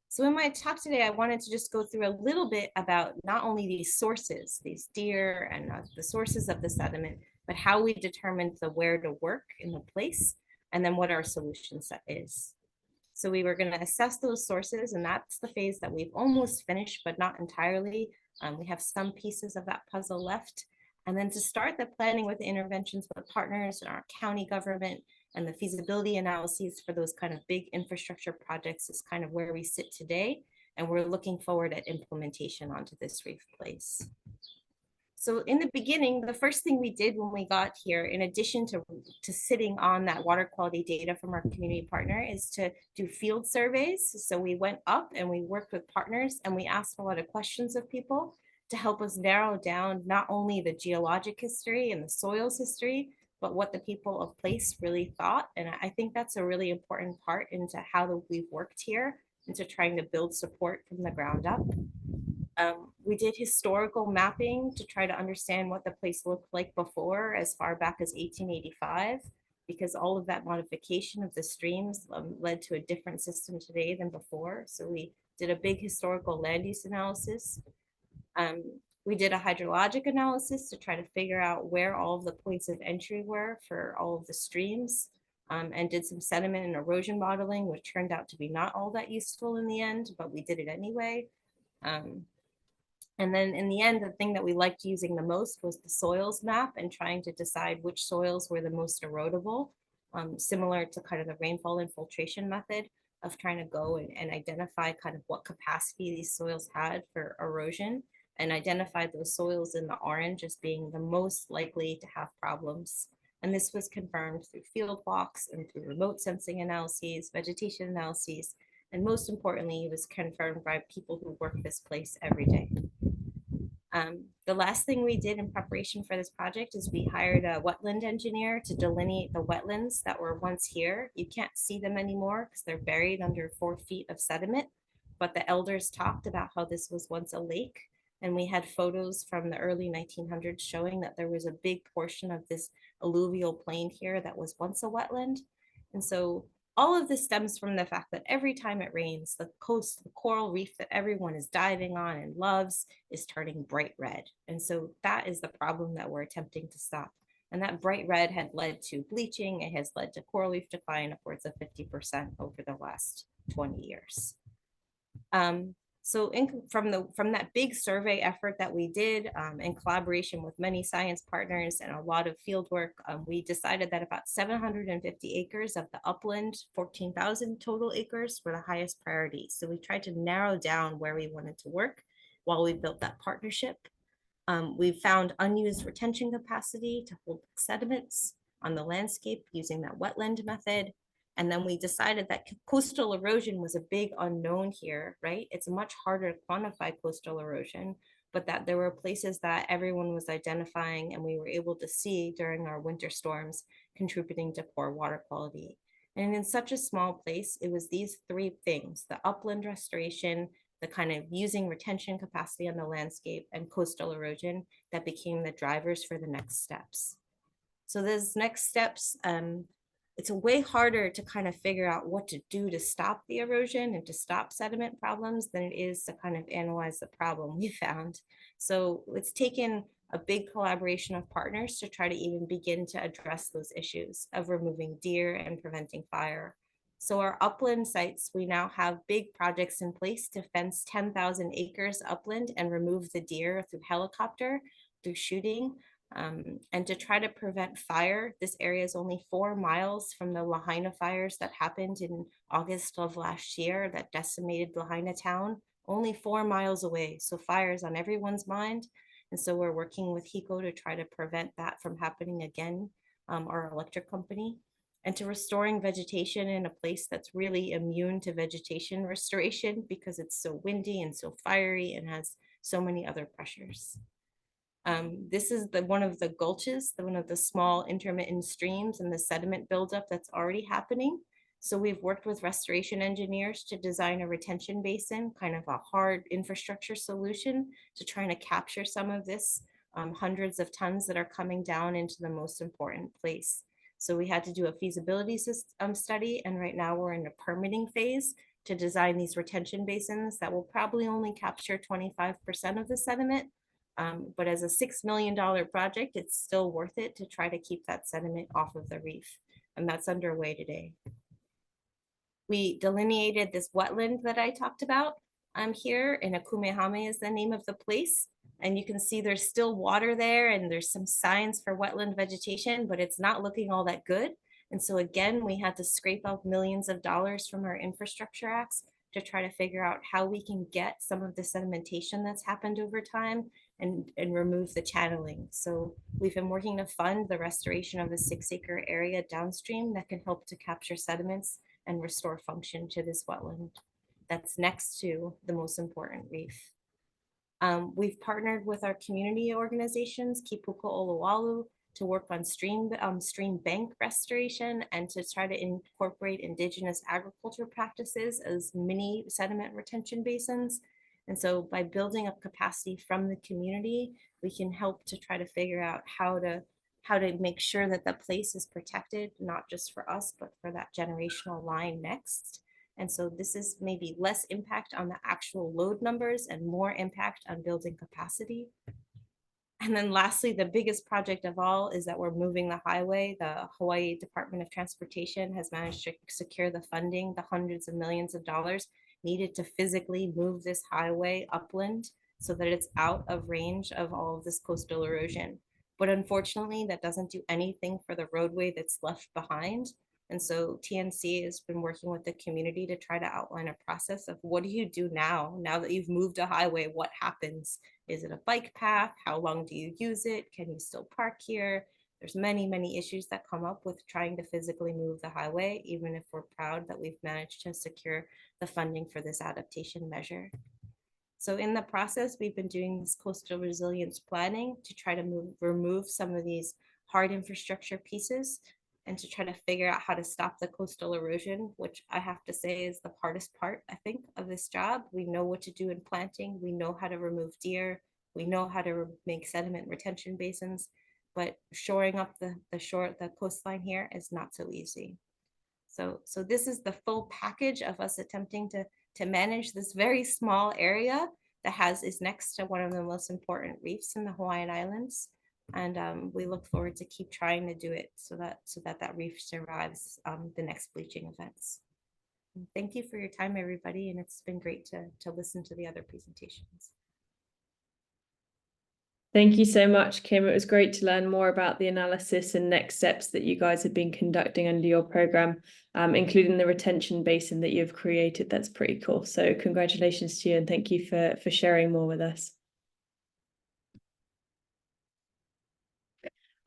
So in my talk today, I wanted to just go through a little bit about not only these sources, these deer and the sources of the sediment, but how we determined the where to work in the place, and then what our solution set is. So we were going to assess those sources, and that's the phase that we've almost finished, but not entirely. We have some pieces of that puzzle left. And then to start the planning with the interventions with partners and our county government and the feasibility analyses for those kind of big infrastructure projects is kind of where we sit today. And we're looking forward at implementation onto this reef place. So in the beginning, the first thing we did when we got here, in addition to sitting on that water quality data from our community partner, is to do field surveys. So we went up and we worked with partners and we asked a lot of questions of people to help us narrow down not only the geologic history and the soils history, but what the people of place really thought. And I think that's a really important part into how we've worked here, into trying to build support from the ground up. We did historical mapping to try to understand what the place looked like before, as far back as 1885, because all of that modification of the streams led to a different system today than before. So we did a big historical land use analysis. We did a hydrologic analysis to try to figure out where all of the points of entry were for all of the streams, and did some sediment and erosion modeling, which turned out to be not all that useful in the end, but we did it anyway. And then in the end, the thing that we liked using the most was the soils map and trying to decide which soils were the most erodible, similar to kind of the rainfall infiltration method of trying to go and identify kind of what capacity these soils had for erosion, and identify those soils in the orange as being the most likely to have problems. And this was confirmed through field walks and through remote sensing analyses, vegetation analyses, and most importantly, it was confirmed by people who work this place every day. The last thing we did in preparation for this project is we hired a wetland engineer to delineate the wetlands that were once here. You can't see them anymore because they're buried under 4 feet of sediment, but the elders talked about how this was once a lake. And we had photos from the early 1900s showing that there was a big portion of this alluvial plain here that was once a wetland. And so all of this stems from the fact that every time it rains, the coast, the coral reef that everyone is diving on and loves is turning bright red. And so that is the problem that we're attempting to stop. And that bright red had led to bleaching. It has led to coral reef decline upwards of 50% over the last 20 years. So from that big survey effort that we did in collaboration with many science partners and a lot of field work, we decided that about 750 acres of the upland, 14,000 total acres were the highest priority. So we tried to narrow down where we wanted to work while we built that partnership. We found unused retention capacity to hold sediments on the landscape using that wetland method. And then we decided that coastal erosion was a big unknown here, right? It's much harder to quantify coastal erosion, but that there were places that everyone was identifying and we were able to see during our winter storms contributing to poor water quality. And in such a small place, it was these three things: the upland restoration, the kind of using retention capacity on the landscape, and coastal erosion that became the drivers for the next steps. So those next steps, it's a way harder to kind of figure out what to do to stop the erosion and to stop sediment problems than it is to kind of analyze the problem we found. So it's taken a big collaboration of partners to try to even begin to address those issues of removing deer and preventing fire. So our upland sites, we now have big projects in place to fence 10,000 acres upland and remove the deer through helicopter, through shooting. And to try to prevent fire. This area is only 4 miles from the Lahaina fires that happened in August of last year that decimated Lahaina town, only 4 miles away. So fire is on everyone's mind. And so we're working with HECO to try to prevent that from happening again, our electric company, and to restoring vegetation in a place that's really immune to vegetation restoration because it's so windy and so fiery and has so many other pressures. This is one of the gulches, one of the small intermittent streams and the sediment buildup that's already happening. So we've worked with restoration engineers to design a retention basin, kind of a hard infrastructure solution to trying to capture some of this hundreds of tons that are coming down into the most important place. So we had to do a feasibility study, and right now we're in the permitting phase to design these retention basins that will probably only capture 25% of the sediment. But as a $6 million project, it's still worth it to try to keep that sediment off of the reef. And that's underway today. We delineated this wetland that I talked about here, and Akumehame is the name of the place. And you can see there's still water there and there's some signs for wetland vegetation, but it's not looking all that good. And so again, we had to scrape out millions of dollars from our infrastructure acts to try to figure out how we can get some of the sedimentation that's happened over time and remove the channeling. So we've been working to fund the restoration of a 6-acre area downstream that can help to capture sediments and restore function to this wetland that's next to the most important reef. We've partnered with our community organizations, Kipuko Olowalu, to work on stream bank restoration and to try to incorporate indigenous agriculture practices as mini sediment retention basins. And so by building up capacity from the community, we can help to try to figure out how to make sure that the place is protected, not just for us, but for that generational line next. And so this is maybe less impact on the actual load numbers and more impact on building capacity. And then lastly, the biggest project of all is that we're moving the highway. The Hawaii Department of Transportation has managed to secure the funding, the hundreds of millions of dollars needed to physically move this highway upland so that it's out of range of all of this coastal erosion. But unfortunately, that doesn't do anything for the roadway that's left behind. And so TNC has been working with the community to try to outline a process of what do you do now that you've moved a highway, what happens? Is it a bike path? How long do you use it? Can you still park here? There's many issues that come up with trying to physically move the highway, even if we're proud that we've managed to secure the funding for this adaptation measure. So in the process, we've been doing this coastal resilience planning to try to remove some of these hard infrastructure pieces and to try to figure out how to stop the coastal erosion, which I have to say is the hardest part, I think, of this job. We know what to do in planting. We know how to remove deer. We know how to make sediment retention basins, but shoring up the coastline here is not so easy. So this is the full package of us attempting to manage this very small area that is next to one of the most important reefs in the Hawaiian Islands. And we look forward to keep trying to do it so that reef survives the next bleaching events. Thank you for your time, everybody, and it's been great to listen to the other presentations. Thank you so much, Kim. It was great to learn more about the analysis and next steps that you guys have been conducting under your program, including the retention basin that you've created. That's pretty cool. So congratulations to you, and thank you for sharing more with us.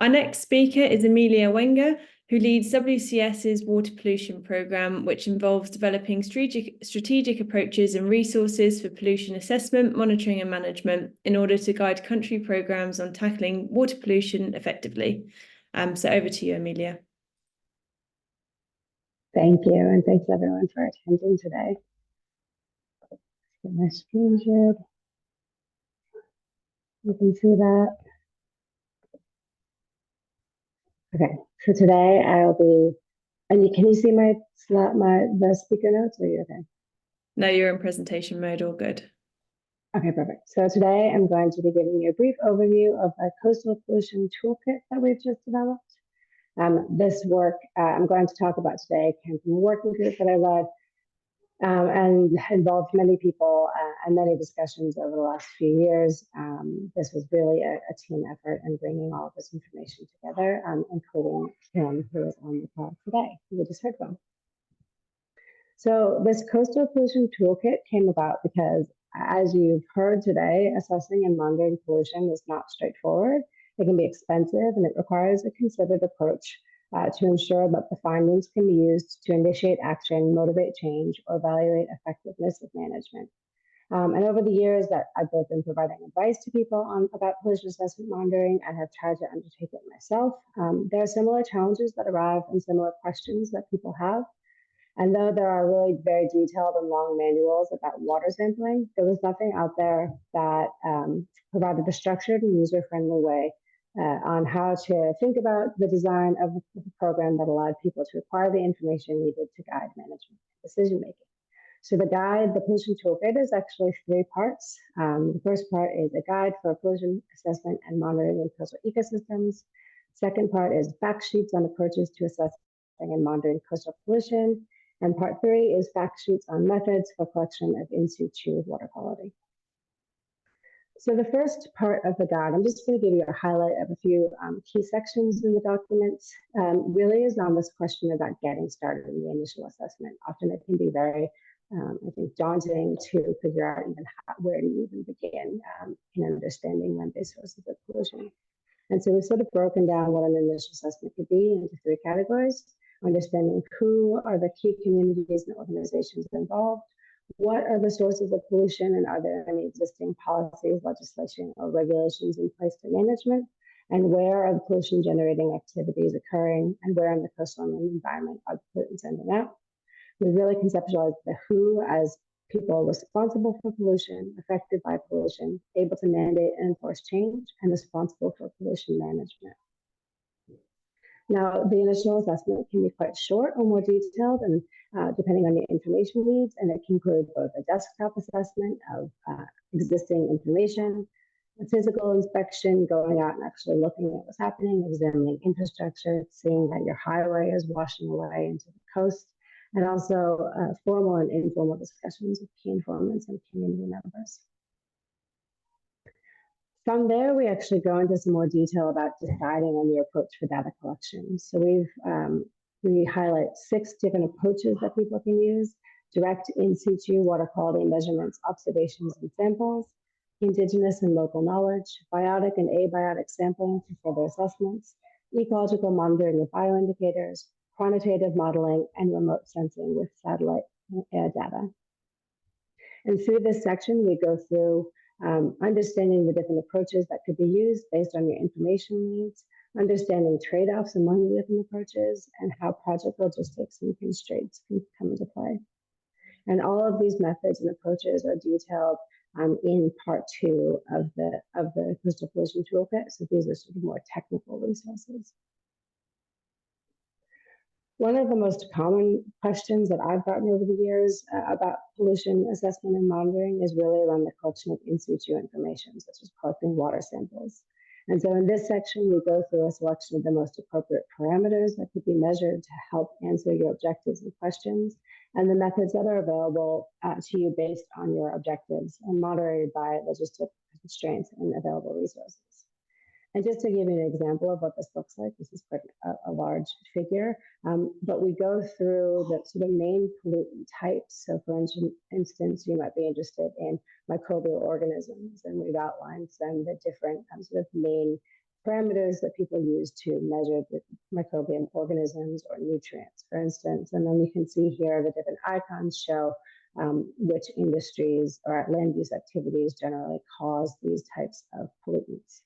Our next speaker is Amelia Wenger, who leads WCS's water pollution program, which involves developing strategic approaches and resources for pollution assessment, monitoring and management in order to guide country programs on tackling water pollution effectively. So over to you, Amelia. Thank you, and thanks everyone for attending today. Get my screen shared. You can see that. Okay, so today I'll be, and can you see the speaker notes? Or are you okay? No, you're in presentation mode, all good. Okay, perfect. So today I'm going to be giving you a brief overview of a coastal pollution toolkit that we've just developed. This work I'm going to talk about today came from a working group that I led and involved many people and many discussions over the last few years. This was really a team effort in bringing all of this information together, including Kim, who is on the call today, who we just heard from. So this coastal pollution toolkit came about because, as you've heard today, assessing and monitoring pollution is not straightforward. It can be expensive, and it requires a considered approach to ensure that the findings can be used to initiate action, motivate change, or evaluate effectiveness of management. And over the years that I've both been providing advice to people about pollution assessment monitoring and have tried to undertake it myself, there are similar challenges that arrive and similar questions that people have. And though there are really very detailed and long manuals about water sampling, there was nothing out there that provided a structured and user-friendly way on how to think about the design of the program that allowed people to acquire the information needed to guide management decision-making. So the guide, the pollution toolkit, is actually 3 parts. The first part is a guide for pollution assessment and monitoring in coastal ecosystems. Second part is fact sheets on approaches to assessing and monitoring coastal pollution. And part 3 is fact sheets on methods for collection of in situ water quality. So the first part of the guide, I'm just going to give you a highlight of a few key sections in the documents, really is on this question about getting started in the initial assessment. Often it can be very, I think, daunting to figure out even where to even begin in understanding land-based sources of pollution. And so we've sort of broken down what an initial assessment could be into 3 categories: understanding who are the key communities and organizations involved, what are the sources of pollution, and are there any existing policies, legislation, or regulations in place for management, and where are the pollution generating activities occurring, and where in the coastal environment are the pollutants ending up. We really conceptualized the who as people responsible for pollution, affected by pollution, able to mandate and enforce change, and responsible for pollution management. Now, the initial assessment can be quite short or more detailed, and depending on your information needs, and it can include both a desktop assessment of existing information, a physical inspection, going out and actually looking at what's happening, examining infrastructure, seeing that your highway is washing away into the coast, and also formal and informal discussions with key informants and community members. From there, we actually go into some more detail about deciding on the approach for data collection. So we highlight 6 different approaches that people can use: direct in situ water quality measurements, observations, and samples; indigenous and local knowledge; biotic and abiotic sampling for further assessments; ecological monitoring with bioindicators; quantitative modeling; and remote sensing with satellite data. And through this section, we go through understanding the different approaches that could be used based on your information needs, understanding trade-offs among the different approaches, and how project logistics and constraints can come into play. And all of these methods and approaches are detailed in part 2 of the coastal pollution toolkit. So these are sort of more technical resources. One of the most common questions that I've gotten over the years about pollution assessment and monitoring is really around the collection of in situ information, such as collecting water samples. And so in this section, we go through a selection of the most appropriate parameters that could be measured to help answer your objectives and questions, and the methods that are available to you based on your objectives and moderated by logistical constraints and available resources. And just to give you an example of what this looks like, this is quite a large figure, but we go through the sort of main pollutant types. So for instance, you might be interested in microbial organisms, and we've outlined some of the different sort of main parameters that people use to measure the microbial organisms or nutrients, for instance. And then you can see here the different icons show which industries or land use activities generally cause these types of pollutants.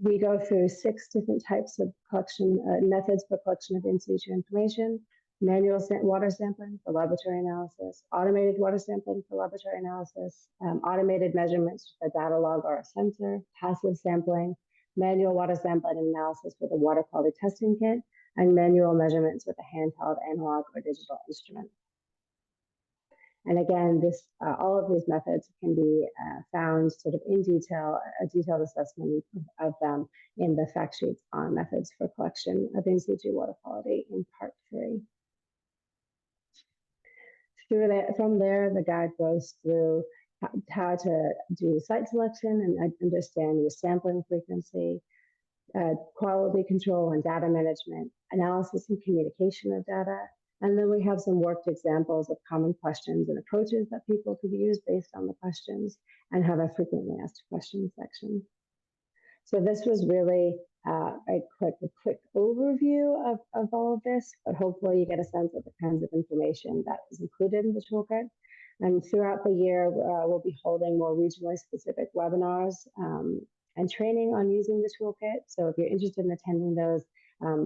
We go through 6 different types of collection methods for collection of in situ information: manual water sampling for laboratory analysis, automated water sampling for laboratory analysis, automated measurements with a data log or a sensor, passive sampling, manual water sampling and analysis with a water quality testing kit, and manual measurements with a handheld analog or digital instrument. And again, this all of these methods can be found sort of in detail, a detailed assessment of them in the fact sheets on methods for collection of in situ water quality in part 3. From there, the guide goes through how to do site selection and understand your sampling frequency, quality control and data management, analysis and communication of data. And then we have some worked examples of common questions and approaches that people could use based on the questions, and have a frequently asked questions section. So this was really a quick overview of all of this, but hopefully you get a sense of the kinds of information that is included in the toolkit. And throughout the year, we'll be holding more regionally specific webinars and training on using the toolkit. So if you're interested in attending those,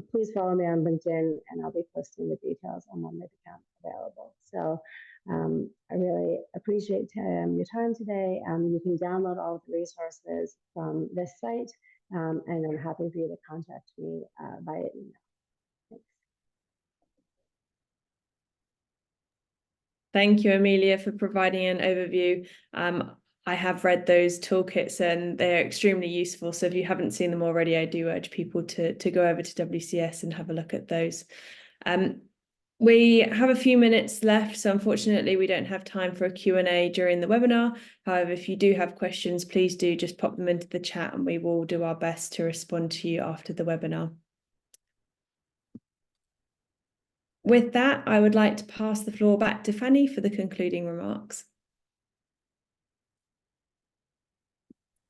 please follow me on LinkedIn, and I'll be posting the details on when they become available. So I really appreciate your time today. You can download all of the resources from this site, and I'm happy for you to contact me via email. Thanks. Thank you, Amelia, for providing an overview. I have read those toolkits and they're extremely useful. So if you haven't seen them already, I do urge people to go over to WCS and have a look at those. We have a few minutes left, so unfortunately we don't have time for a Q&A during the webinar. However, if you do have questions, please do just pop them into the chat and we will do our best to respond to you after the webinar. With that, I would like to pass the floor back to Fanny for the concluding remarks.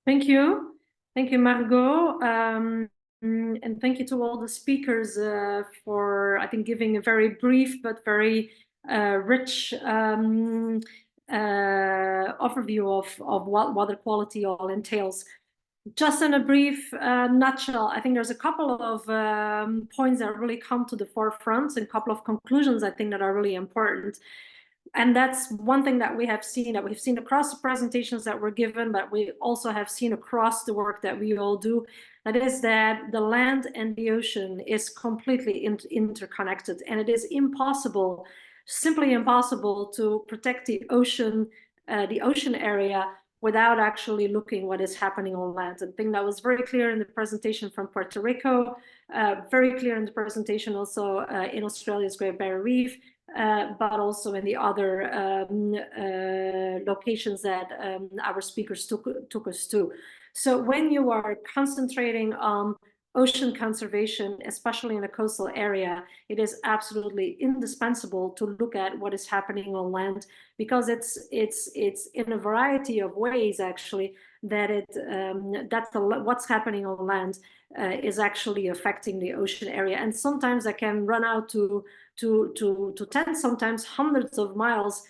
Thank you. Thank you, Margot. And thank you to all the speakers for, I think, giving a very brief but very rich overview of what water quality all entails. Just in a brief nutshell, I think there's a couple of points that really come to the forefront, and a couple of conclusions I think that are really important. And that's one thing that we have seen, that we've seen across the presentations that were given, but we also have seen across the work that we all do, that is that the land and the ocean is completely interconnected, and it is impossible, simply impossible, to protect the ocean area without actually looking what is happening on land. And I think that was very clear in the presentation from Puerto Rico, very clear in the presentation also in Australia's Great Barrier Reef, but also in the other locations that our speakers took us to. So when you are concentrating on ocean conservation, especially in a coastal area, it is absolutely indispensable to look at what is happening on land, because it's in a variety of ways actually that what's happening on land is actually affecting the ocean area, and sometimes that can run out to tens, sometimes hundreds of miles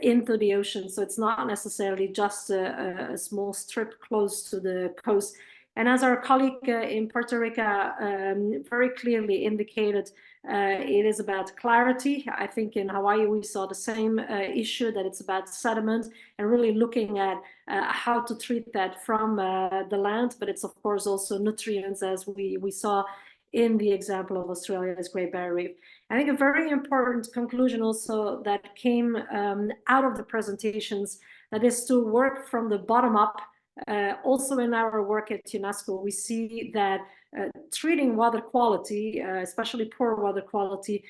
into the ocean. So it's not necessarily just a small strip close to the coast. And as our colleague in Puerto Rico very clearly indicated, it is about clarity. I think in Hawaii we saw the same issue, that it's about sediment and really looking at how to treat that from the land, but it's of course also nutrients, as we saw in the example of Australia's Great Barrier Reef. I think a very important conclusion also that came out of the presentations, that is to work from the bottom up Also in our work at UNESCO, we see that treating water quality, especially poor water quality,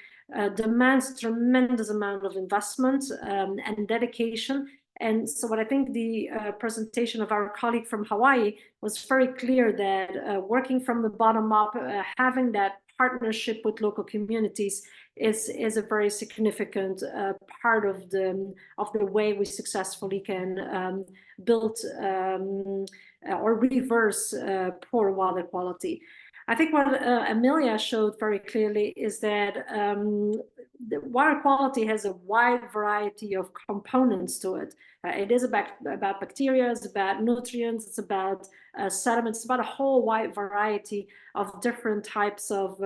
demands tremendous amount of investment and dedication. And so what I think the presentation of our colleague from Hawaii was very clear that working from the bottom up, having that partnership with local communities is a very significant part of the way we successfully can build or reverse poor water quality. I think what Amelia showed very clearly is that the water quality has a wide variety of components to it. It is about bacteria, it's about nutrients, it's about sediments, it's about a whole wide variety of different types of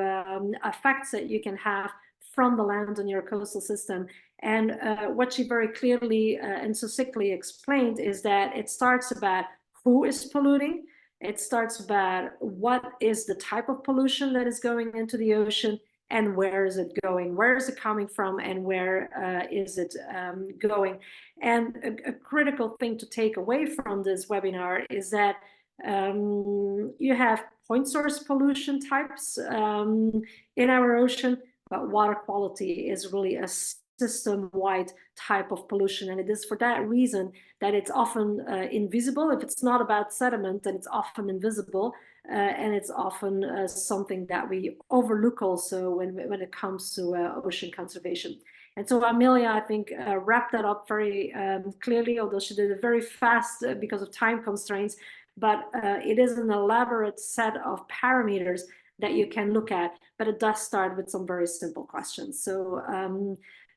effects that you can have from the land on your coastal system. And what she very clearly and succinctly explained is that it starts about who is polluting, it starts about what is the type of pollution that is going into the ocean, and where is it going, where is it coming from, and where is it going. And a critical thing to take away from this webinar is that you have point source pollution types in our ocean, but water quality is really a system-wide type of pollution. And it is for that reason that it's often invisible. If it's not about sediment, then it's often invisible. And it's often something that we overlook also when it comes to ocean conservation. And so Amelia, I think, wrapped that up very clearly, although she did it very fast because of time constraints. But it is an elaborate set of parameters that you can look at, but it does start with some very simple questions. So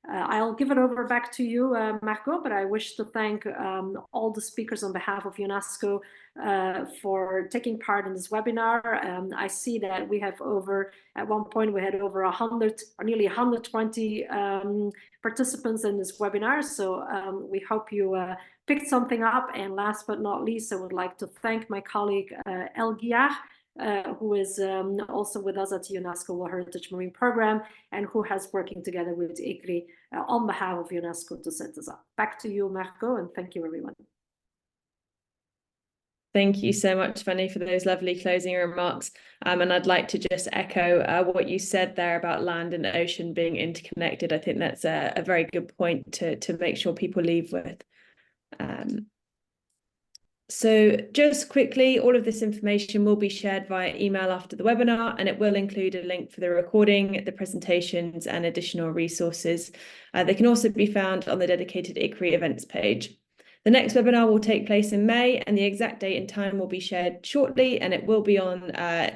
I'll give it over back to you, Marco, but I wish to thank all the speakers on behalf of UNESCO for taking part in this webinar. I see that we have at one point we had over 100 or nearly 120 participants in this webinar. So we hope you picked something up. And last but not least, I would like to thank my colleague, El Guiar, who is also with us at the UNESCO World Heritage Marine Program, and who has working together with ICRI on behalf of UNESCO to set this up. Back to you, Marco, and thank you, everyone. Thank you so much, Fanny, for those lovely closing remarks. And I'd like to just echo what you said there about land and ocean being interconnected. I think that's a very good point to make sure people leave with. So just quickly, all of this information will be shared via email after the webinar, and it will include a link for the recording, the presentations, and additional resources. They can also be found on the dedicated ICRI events page. The next webinar will take place in May, and the exact date and time will be shared shortly, and it will be on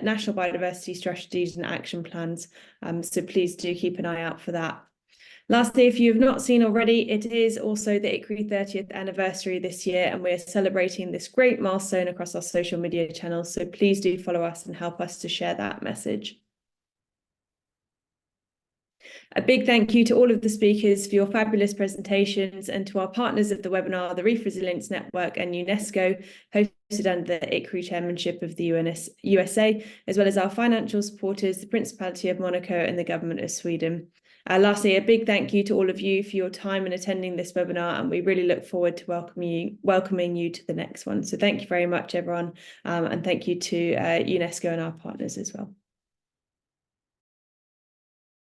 national biodiversity strategies and action plans. So please do keep an eye out for that. Lastly, if you have not seen already, it is also the ICRI 30th anniversary this year, and we're celebrating this great milestone across our social media channels. So please do follow us and help us to share that message. A big thank you to all of the speakers for your fabulous presentations, and to our partners of the webinar, the Reef Resilience Network and UNESCO, hosted under the ICRI chairmanship of the USA, as well as our financial supporters, the Principality of Monaco and the Government of Sweden. Lastly, a big thank you to all of you for your time in attending this webinar, and we really look forward to welcoming you to the next one. So thank you very much, everyone, and thank you to UNESCO and our partners as well.